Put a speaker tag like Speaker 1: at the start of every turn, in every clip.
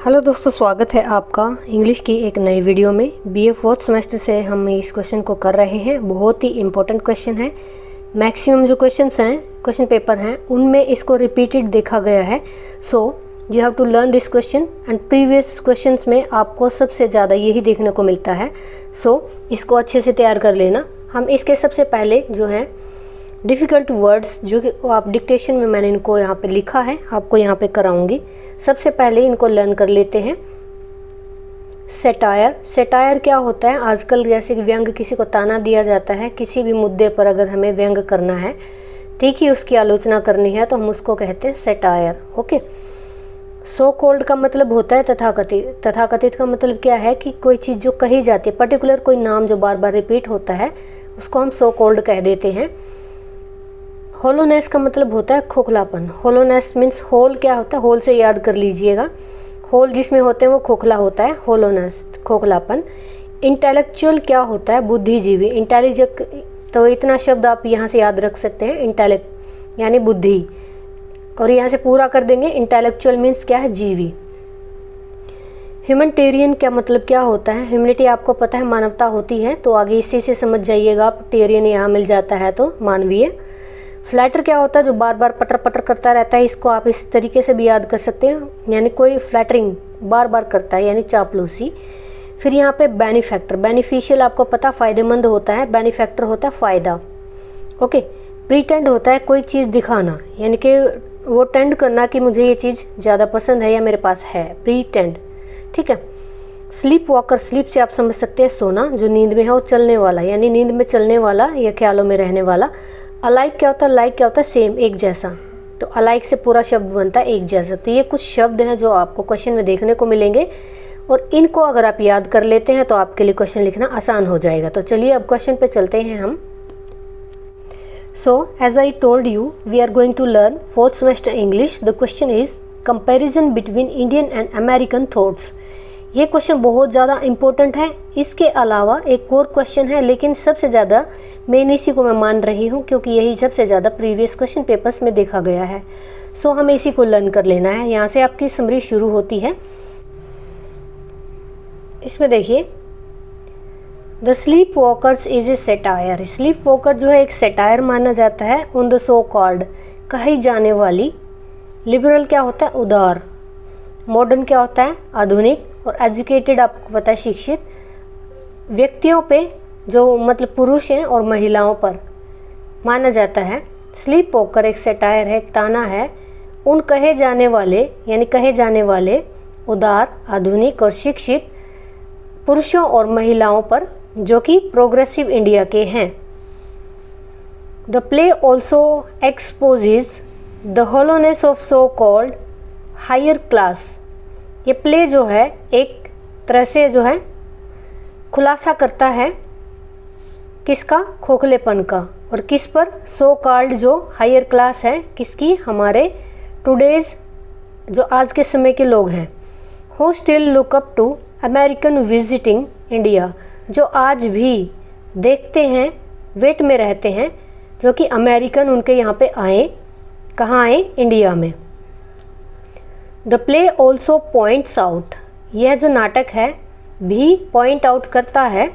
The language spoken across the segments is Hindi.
Speaker 1: हेलो दोस्तों, स्वागत है आपका इंग्लिश की एक नई वीडियो में। बीए फोर्थ सेमेस्टर से हम इस क्वेश्चन को कर रहे हैं। बहुत ही इम्पोर्टेंट क्वेश्चन है। मैक्सिमम जो क्वेश्चंस हैं, क्वेश्चन पेपर हैं, उनमें इसको रिपीटेड देखा गया है। So you have to learn this question and previous questions में आपको सबसे ज़्यादा यही देखने को मिलता है। सो इसको अच्छे से तैयार कर लेना। हम इसके सबसे पहले जो है डिफ़िकल्ट वर्ड्स जो कि आप डिक्टेशन में मैंने इनको यहाँ पे लिखा है, आपको यहाँ पे कराऊंगी। सबसे पहले इनको लर्न कर लेते हैं। सेटायर। सेटायर क्या होता है? आजकल जैसे कि व्यंग, किसी को ताना दिया जाता है, किसी भी मुद्दे पर अगर हमें व्यंग करना है, ठीक ही उसकी आलोचना करनी है, तो हम उसको कहते हैं सेटायर। ओके। सो कॉल्ड का मतलब होता है तथाकथित। तथाकथित का मतलब क्या है कि कोई चीज़ जो कही जाती है, पर्टिकुलर कोई नाम जो बार बार रिपीट होता है, उसको हम सो कॉल्ड कह देते हैं। होलोनेस का मतलब होता है खोखलापन। होलोनेस मीन्स होल क्या होता है? होल से याद कर लीजिएगा। होल जिसमें होते हैं वो खोखला होता है। होलोनेस खोखलापन। इंटेलेक्चुअल क्या होता है? बुद्धिजीवी। इंटेलिजेंट, तो इतना शब्द आप यहाँ से याद रख सकते हैं। इंटेलेक्ट यानी बुद्धि, और यहाँ से पूरा कर देंगे। इंटेलेक्चुअल मीन्स क्या है? जीवी। ह्यूमैनिटेरियन क्या मतलब क्या होता है? ह्यूमैनिटी आपको पता है मानवता होती है, तो आगे इसी से समझ जाइएगा आप। टेरियन यहाँ मिल जाता है तो मानवीय। फ्लैटर क्या होता है? जो बार बार पटर पटर करता रहता है। इसको आप इस तरीके से भी याद कर सकते हैं, यानी कोई फ्लैटरिंग बार बार करता है, यानी चापलूसी। फिर यहाँ पे बेनिफैक्टर। बेनिफिशियल आपको पता फ़ायदेमंद होता है, बेनिफैक्टर होता है फ़ायदा। ओके। प्रीटेंड होता है कोई चीज़ दिखाना, यानी कि वो टेंड करना कि मुझे ये चीज़ ज़्यादा पसंद है या मेरे पास है। प्रीटेंड, ठीक है। Sleep walker. स्लीप से आप समझ सकते हैं सोना, जो नींद में है, और चलने वाला यानी नींद में चलने वाला या ख्यालों में रहने वाला। अलाइक क्या होता है? लाइक क्या होता है? सेम, एक जैसा। तो अलाइक से पूरा शब्द बनता है एक जैसा। तो ये कुछ शब्द हैं जो आपको क्वेश्चन में देखने को मिलेंगे, और इनको अगर आप याद कर लेते हैं तो आपके लिए क्वेश्चन लिखना आसान हो जाएगा। तो चलिए अब क्वेश्चन पे चलते हैं हम। So as I told you, we are going to learn fourth semester English. The question is comparison between Indian and American thoughts. ये क्वेश्चन बहुत ज़्यादा इम्पोर्टेंट है। इसके अलावा एक और क्वेश्चन है, लेकिन सबसे ज़्यादा मेन इसी को मैं मान रही हूँ, क्योंकि यही सबसे ज़्यादा प्रीवियस क्वेश्चन पेपर्स में देखा गया है। सो हमें इसी को लर्न कर लेना है। यहाँ से आपकी समरी शुरू होती है। इसमें देखिए, the sleep walkers is a satire. Sleep walker जो है एक सेटायर माना जाता है। ऑन द सो कॉल्ड, कही जाने वाली। लिबरल क्या होता है? उदार। मॉडर्न क्या होता है? आधुनिक। और एजुकेटेड आपको पता है शिक्षित। व्यक्तियों पे जो मतलब पुरुष हैं और महिलाओं पर माना जाता है। स्लीप वॉकर एक सेटायर है, एक ताना है उन कहे जाने वाले, यानी कहे जाने वाले उदार, आधुनिक और शिक्षित पुरुषों और महिलाओं पर, जो कि प्रोग्रेसिव इंडिया के हैं। The play also exposes the hollowness of so called higher class. ये प्ले जो है एक तरह से जो है खुलासा करता है किसका? खोखलेपन का। और किस पर? सो कॉल्ड जो हायर क्लास है, किसकी? हमारे टुडेज जो आज के समय के लोग हैं। Who still look up to American visiting India, जो आज भी देखते हैं, वेट में रहते हैं, जो कि अमेरिकन उनके यहाँ पे आए। कहाँ आए? इंडिया में। The play also points out. यह जो नाटक है भी पॉइंट आउट करता है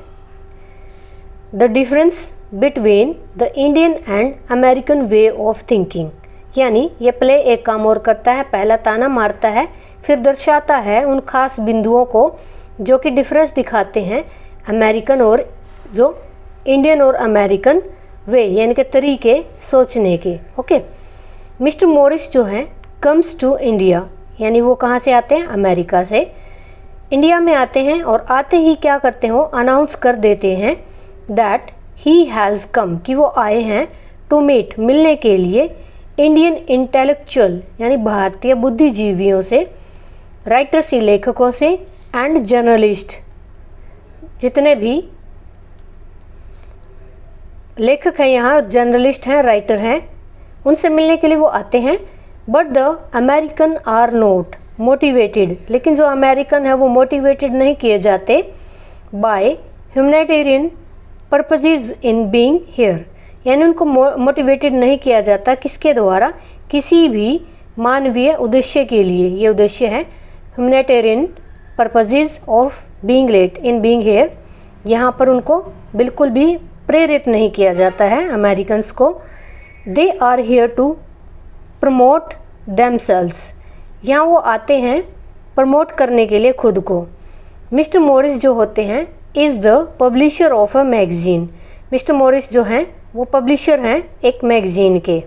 Speaker 1: the difference between the Indian and American way of thinking. यानी ये प्ले एक काम और करता है, पहला ताना मारता है, फिर दर्शाता है उन खास बिंदुओं को जो कि डिफरेंस दिखाते हैं अमेरिकन और जो इंडियन और अमेरिकन वे, यानी कि तरीके सोचने के। ओके। मिस्टर मॉरिस जो है कम्स टू इंडिया, यानी वो कहाँ से आते हैं? अमेरिका से इंडिया में आते हैं, और आते ही क्या करते हैं? वो अनाउंस कर देते हैं दैट ही हैज़ कम, कि वो आए हैं, टू मीट, मिलने के लिए, इंडियन इंटेलेक्चुअल यानी भारतीय बुद्धिजीवियों से, राइटर्स लेखकों से, एंड जर्नलिस्ट जितने भी लेखक हैं यहाँ, जर्नलिस्ट हैं, राइटर हैं, उनसे मिलने के लिए वो आते हैं। But the American are not motivated, लेकिन जो अमेरिकन है वो मोटिवेटेड नहीं किए जाते by humanitarian purposes in being here, यानी उनको मोटिवेटेड नहीं किया जाता किसके द्वारा? किसी भी मानवीय उद्देश्य के लिए। ये उद्देश्य है humanitarian purposes of being let in being here, यहाँ पर उनको बिल्कुल भी प्रेरित नहीं किया जाता है अमेरिकन्स को। They are here to promote themselves, यहाँ वो आते हैं प्रमोट करने के लिए खुद को। मिस्टर मॉरिस जो होते हैं is the publisher of a magazine, mister Morris जो हैं वो पब्लिशर हैं एक मैगजीन के।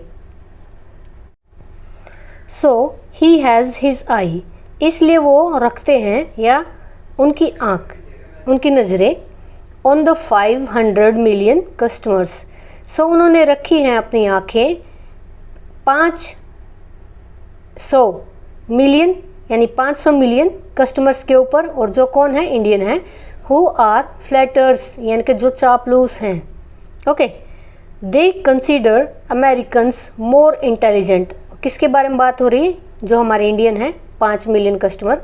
Speaker 1: सो ही हैज़ हिज आई, इसलिए वो रखते हैं या उनकी आँख, उनकी नज़रें ऑन द 500 मिलियन कस्टमर्स, सो उन्होंने रखी हैं अपनी आँखें 500 मिलियन यानी 500 मिलियन कस्टमर्स के ऊपर, और जो कौन है, इंडियन है। हु आर फ्लैटर्स, यानी कि जो चापलूस हैं। ओके, दे कंसीडर अमेरिकन्स मोर इंटेलिजेंट, किसके बारे में बात हो रही है, जो हमारे इंडियन हैं 5 मिलियन कस्टमर,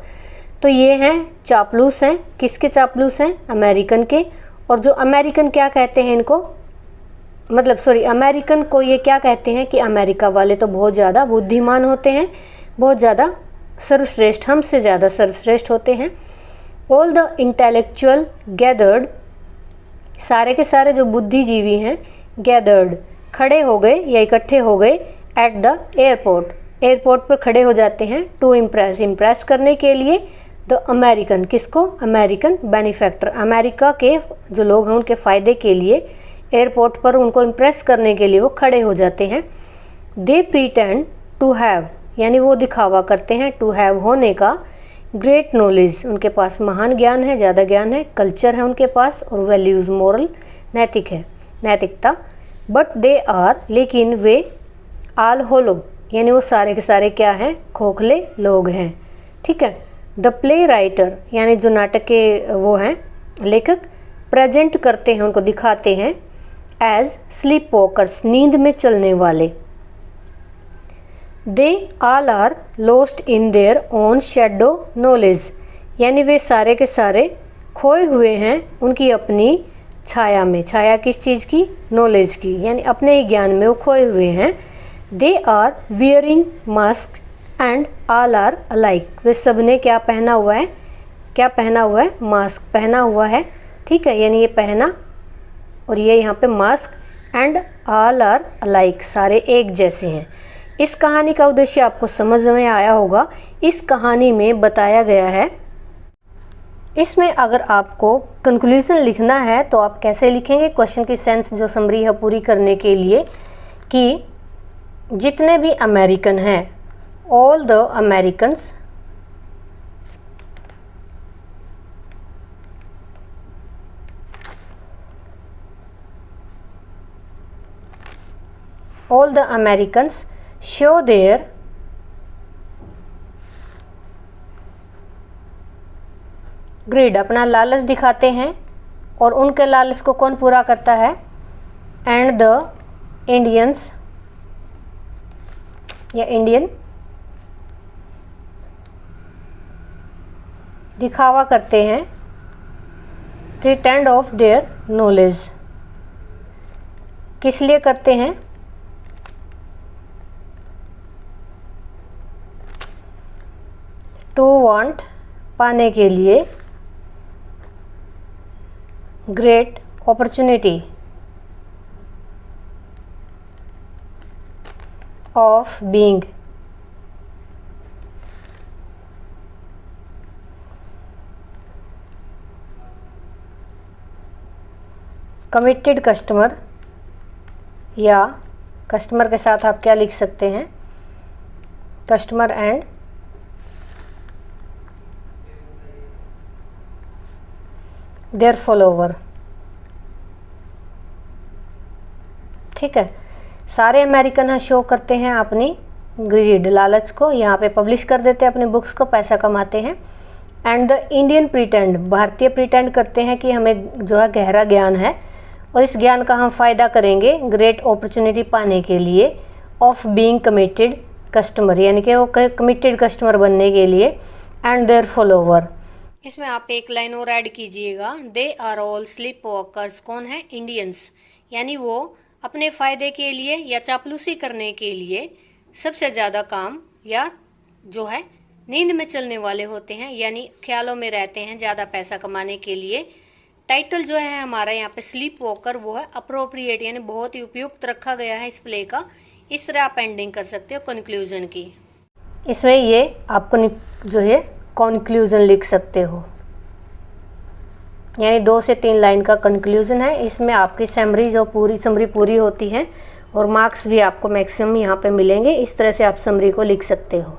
Speaker 1: तो ये हैं चापलूस हैं। किसके चापलूस हैं, अमेरिकन के। और जो अमेरिकन क्या कहते हैं इनको, मतलब सॉरी अमेरिकन को ये क्या कहते हैं कि अमेरिका वाले तो बहुत ज़्यादा बुद्धिमान होते हैं, बहुत ज़्यादा सर्वश्रेष्ठ, हमसे ज़्यादा सर्वश्रेष्ठ होते हैं। ऑल द इंटेलेक्चुअल गैदर्ड, सारे के सारे जो बुद्धिजीवी हैं, गैदर्ड खड़े हो गए या इकट्ठे हो गए, एट द एयरपोर्ट, एयरपोर्ट पर खड़े हो जाते हैं, टू इम्प्रेस, इम्प्रेस करने के लिए द अमेरिकन, किसको, अमेरिकन बेनिफैक्टर, अमेरिका के जो लोग हैं उनके फ़ायदे के लिए एयरपोर्ट पर उनको इम्प्रेस करने के लिए वो खड़े हो जाते हैं। दे प्रीटेंड टू हैव, यानी वो दिखावा करते हैं टू हैव, होने का, ग्रेट नॉलेज, उनके पास महान ज्ञान है, ज़्यादा ज्ञान है, कल्चर है उनके पास, और वैल्यूज़, मोरल, नैतिक है, नैतिकता। बट दे आर, लेकिन वे, आल होलो, यानी वो सारे के सारे क्या हैं, खोखले लोग हैं। ठीक है। द प्ले राइटर, यानी जो नाटक के वो हैं लेखक, प्रेजेंट करते हैं, उनको दिखाते हैं एज स्लीप वॉकर्स, नींद में चलने वाले। They all are lost in their own shadow knowledge, यानी वे सारे के सारे खोए हुए हैं उनकी अपनी छाया में, छाया किस चीज़ की, नॉलेज की, यानी अपने ही ज्ञान में वो खोए हुए हैं। They are wearing mask and all are alike, वे सब ने क्या पहना हुआ है, क्या पहना हुआ है, मास्क पहना हुआ है। ठीक है, यानी ये पहना और ये यहाँ पे mask, and all are alike, सारे एक जैसे हैं। इस कहानी का उद्देश्य आपको समझ में आया होगा। इस कहानी में बताया गया है, इसमें अगर आपको कंक्लूजन लिखना है तो आप कैसे लिखेंगे, क्वेश्चन की सेंस जो समरी है पूरी करने के लिए, कि जितने भी अमेरिकन हैं, all the Americans all the Americans show their greed, अपना लालच दिखाते हैं, और उनके लालच को कौन पूरा करता है, एंड द इंडियंस या इंडियन दिखावा करते हैं, प्रिटेंड ऑफ देयर नॉलेज, किस लिए करते हैं, टू वांट, पाने के लिए, great opportunity of being, committed customer, या कस्टमर के साथ आप क्या लिख सकते हैं, कस्टमर एंड देयर फॉलोवर। ठीक है, सारे अमेरिकन यहाँ शो करते हैं अपनी ग्रीड, लालच को, यहाँ पे पब्लिश कर देते हैं अपनी बुक्स को, पैसा कमाते हैं। एंड द इंडियन प्रिटेंड, भारतीय प्रिटेंड करते हैं कि हमें जो है गहरा ज्ञान है, और इस ज्ञान का हम फ़ायदा करेंगे ग्रेट अपॉर्चुनिटी पाने के लिए, ऑफ बीइंग कमिटेड कस्टमर, यानी कि वो कमिटेड कस्टमर बनने के लिए, एंड देयर फॉलोवर। इसमें आप एक लाइन और ऐड कीजिएगा, they are all sleep walkers, कौन है, इंडियंस, यानी वो अपने फ़ायदे के लिए या चापलूसी करने के लिए सबसे ज़्यादा काम या जो है नींद में चलने वाले होते हैं, यानी ख्यालों में रहते हैं ज़्यादा पैसा कमाने के लिए। टाइटल जो है हमारा यहाँ पे स्लीप वॉकर वो है अप्रोप्रिएट, यानी बहुत ही उपयुक्त रखा गया है इस प्ले का। इस तरह आप एंडिंग कर सकते हो कंक्लूजन की। इसमें ये आपको जो है कंक्लूजन लिख सकते हो, यानी 2 से 3 लाइन का कंक्लूजन है। इसमें आपकी समरी जो पूरी समरी पूरी होती है और मार्क्स भी आपको मैक्सिमम यहाँ पे मिलेंगे। इस तरह से आप समरी को लिख सकते हो।